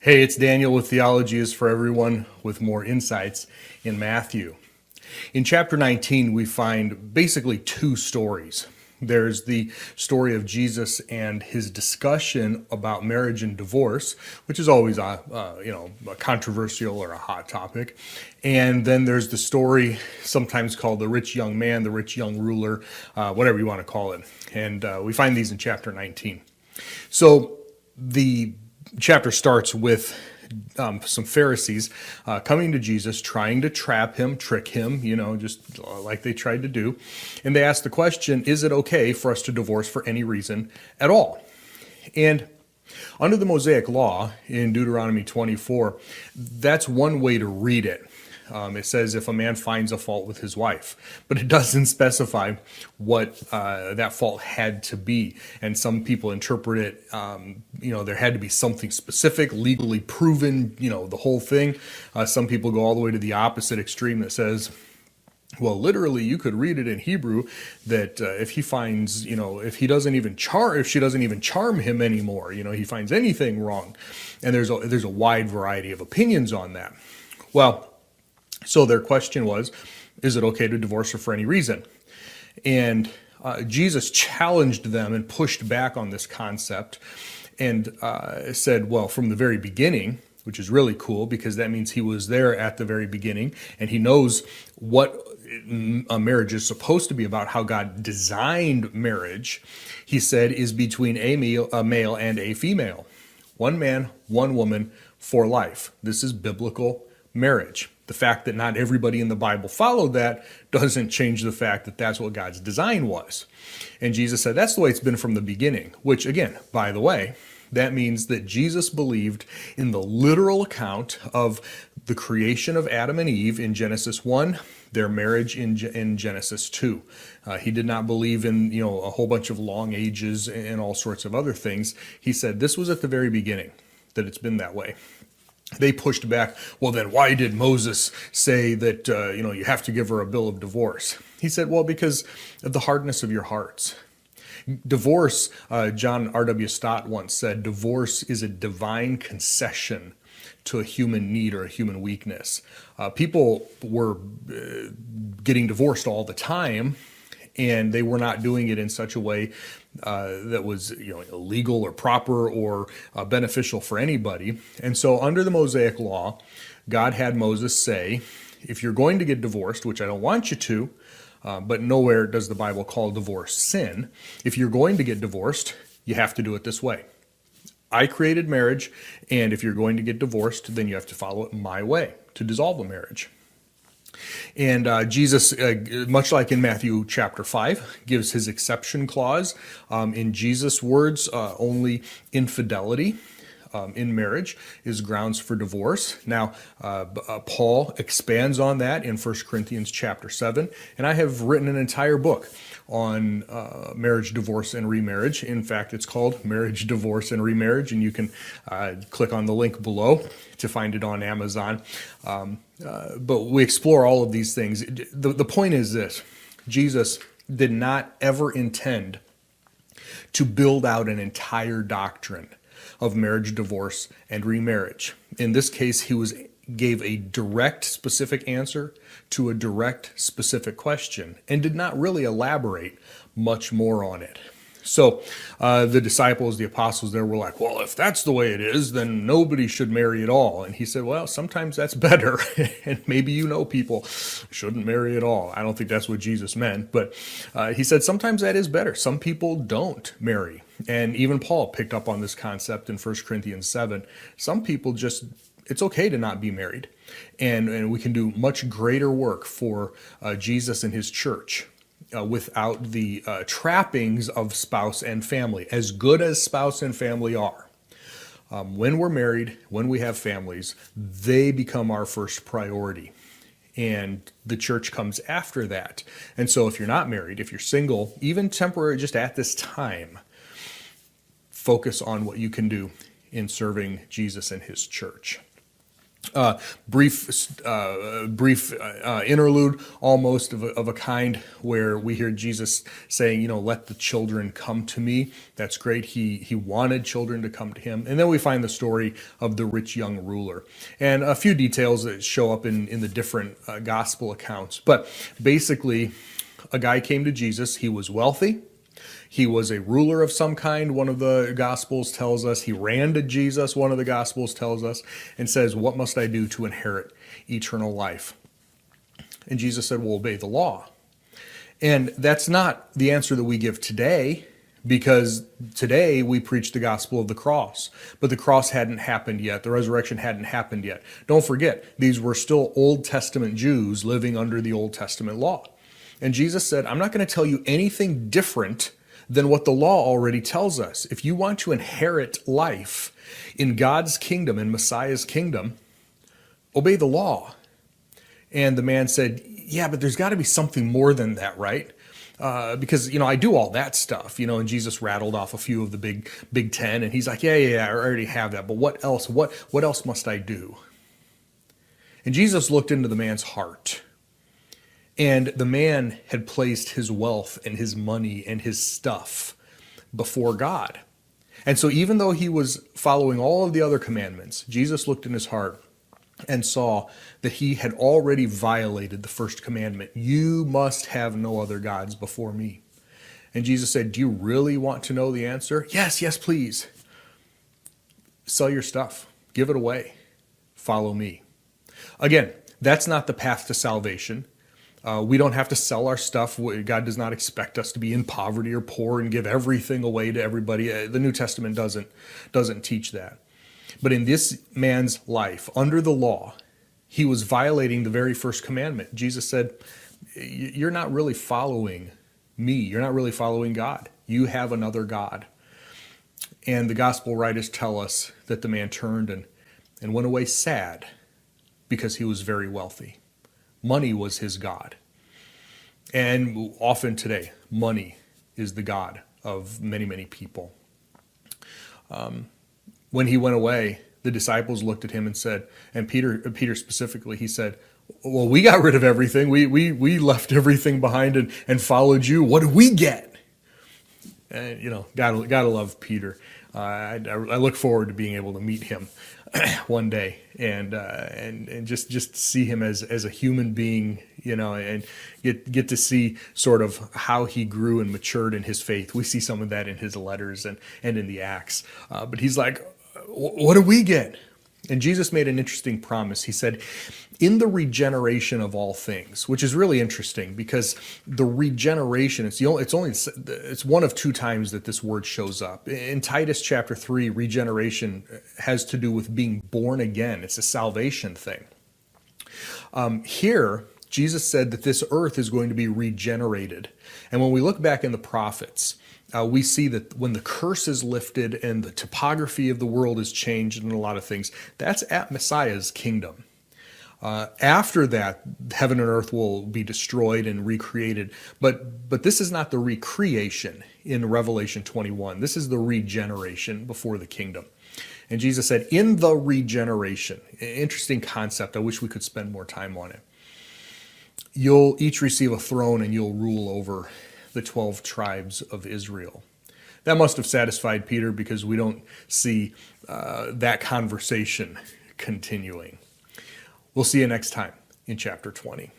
Hey, it's Daniel with Theology is for Everyone with more insights in Matthew. In chapter 19, we find basically two stories. There's the story of Jesus and his discussion about marriage and divorce, which is always a controversial or a hot topic. And then there's the story sometimes called the rich young man, the rich young ruler, whatever you want to call it. And we find these in chapter 19. So the chapter starts with some Pharisees coming to Jesus, trying to trap him, trick him, just like they tried to do. And they ask the question, is it okay for us to divorce for any reason at all? And under the Mosaic law in Deuteronomy 24, that's one way to read it. It says if a man finds a fault with his wife, but it doesn't specify what that fault had to be. And some people interpret it, there had to be something specific, legally proven, the whole thing. Some people go all the way to the opposite extreme that says, well, literally, you could read it in Hebrew that if he finds, if she doesn't even charm him anymore, he finds anything wrong. And there's a wide variety of opinions on that. Well, so their question was, is it okay to divorce her for any reason? And Jesus challenged them and pushed back on this concept and said, well, from the very beginning, which is really cool because that means he was there at the very beginning and he knows what a marriage is supposed to be about, how God designed marriage, he said, is between a male and a female. One man, one woman for life. This is biblical marriage. The fact that not everybody in the Bible followed that doesn't change the fact that that's what God's design was. And Jesus said that's the way it's been from the beginning, which again, by the way, that means that Jesus believed in the literal account of the creation of Adam and Eve in Genesis 1, their marriage in Genesis 2. He did not believe in, a whole bunch of long ages and all sorts of other things. He said this was at the very beginning, that it's been that way. They pushed back, well, then why did Moses say that, you have to give her a bill of divorce? He said, well, because of the hardness of your hearts. Divorce, John R.W. Stott once said, divorce is a divine concession to a human need or a human weakness. People were getting divorced all the time, and they were not doing it in such a way that was illegal or proper or beneficial for anybody. And so under the Mosaic law, God had Moses say, if you're going to get divorced, which I don't want you to, but nowhere does the Bible call divorce sin. If you're going to get divorced, you have to do it this way. I created marriage, and if you're going to get divorced, then you have to follow it my way to dissolve a marriage. And Jesus, much like in Matthew chapter 5, gives his exception clause. In Jesus' words, only infidelity in marriage is grounds for divorce. Now, Paul expands on that in 1 Corinthians chapter 7, and I have written an entire book on marriage, divorce, and remarriage. In fact, it's called Marriage, Divorce, and Remarriage, and you can click on the link below to find it on Amazon. But we explore all of these things. The point is this: Jesus did not ever intend to build out an entire doctrine of marriage, divorce, and remarriage. In this case, he gave a direct, specific answer to a direct, specific question and did not really elaborate much more on it. So the disciples, the apostles there were like, well, if that's the way it is, then nobody should marry at all. And he said, well, sometimes that's better. And maybe people shouldn't marry at all. I don't think that's what Jesus meant. But he said sometimes that is better. Some people don't marry. And even Paul picked up on this concept in 1 Corinthians 7. Some people it's okay to not be married. And we can do much greater work for Jesus and his church without the trappings of spouse and family, as good as spouse and family are. When we're married, when we have families, they become our first priority. And the church comes after that. And so if you're not married, if you're single, even temporary, just at this time, focus on what you can do in serving Jesus and his church. Brief interlude, almost of a kind, where we hear Jesus saying, let the children come to me. That's great. He wanted children to come to him. And then we find the story of the rich young ruler, and a few details that show up in the different gospel accounts. But basically, a guy came to Jesus. He was wealthy. He was a ruler of some kind, one of the Gospels tells us. He ran to Jesus, one of the Gospels tells us, and says, "What must I do to inherit eternal life?" And Jesus said, "Well, obey the law." And that's not the answer that we give today, because today we preach the gospel of the cross. But the cross hadn't happened yet. The resurrection hadn't happened yet. Don't forget, these were still Old Testament Jews living under the Old Testament law. And Jesus said, "I'm not going to tell you anything different than what the law already tells us. If you want to inherit life in God's kingdom, in Messiah's kingdom, obey the law." And the man said, "Yeah, but there's got to be something more than that, right? Because, I do all that stuff, and Jesus rattled off a few of the big 10, and he's like, yeah, I already have that. But what else? What else must I do?" And Jesus looked into the man's heart. And the man had placed his wealth and his money and his stuff before God. And so even though he was following all of the other commandments, Jesus looked in his heart and saw that he had already violated the first commandment. "You must have no other gods before me." And Jesus said, "Do you really want to know the answer?" "Yes, please." "Sell your stuff. Give it away. Follow me." Again, that's not the path to salvation. We don't have to sell our stuff. God does not expect us to be in poverty or poor and give everything away to everybody. The New Testament doesn't teach that. But in this man's life, under the law, he was violating the very first commandment. Jesus said, "You're not really following me. You're not really following God. You have another God." And the gospel writers tell us that the man turned and went away sad because he was very wealthy. Money was his God. And often today, money is the God of many, many people. When he went away, the disciples looked at him and said, and Peter specifically, he said, "Well, we got rid of everything. We left everything behind and followed you. What did we get?" And, gotta love Peter. I look forward to being able to meet him one day and just see him as a human being, and get to see sort of how he grew and matured in his faith. We see some of that in his letters and in the Acts. But he's like, "What do we get?" And Jesus made an interesting promise. He said, "In the regeneration of all things," which is really interesting because the regeneration, it's one of two times that this word shows up. In Titus chapter 3, regeneration has to do with being born again. It's a salvation thing. Here, Jesus said that this earth is going to be regenerated. And when we look back in the prophets, we see that when the curse is lifted and the topography of the world is changed and a lot of things, that's at Messiah's kingdom. After that, heaven and earth will be destroyed and recreated. But this is not the recreation in Revelation 21. This is the regeneration before the kingdom. And Jesus said, in the regeneration, interesting concept. I wish we could spend more time on it. You'll each receive a throne and you'll rule over the 12 tribes of Israel. That must have satisfied Peter because we don't see that conversation continuing. We'll see you next time in chapter 20.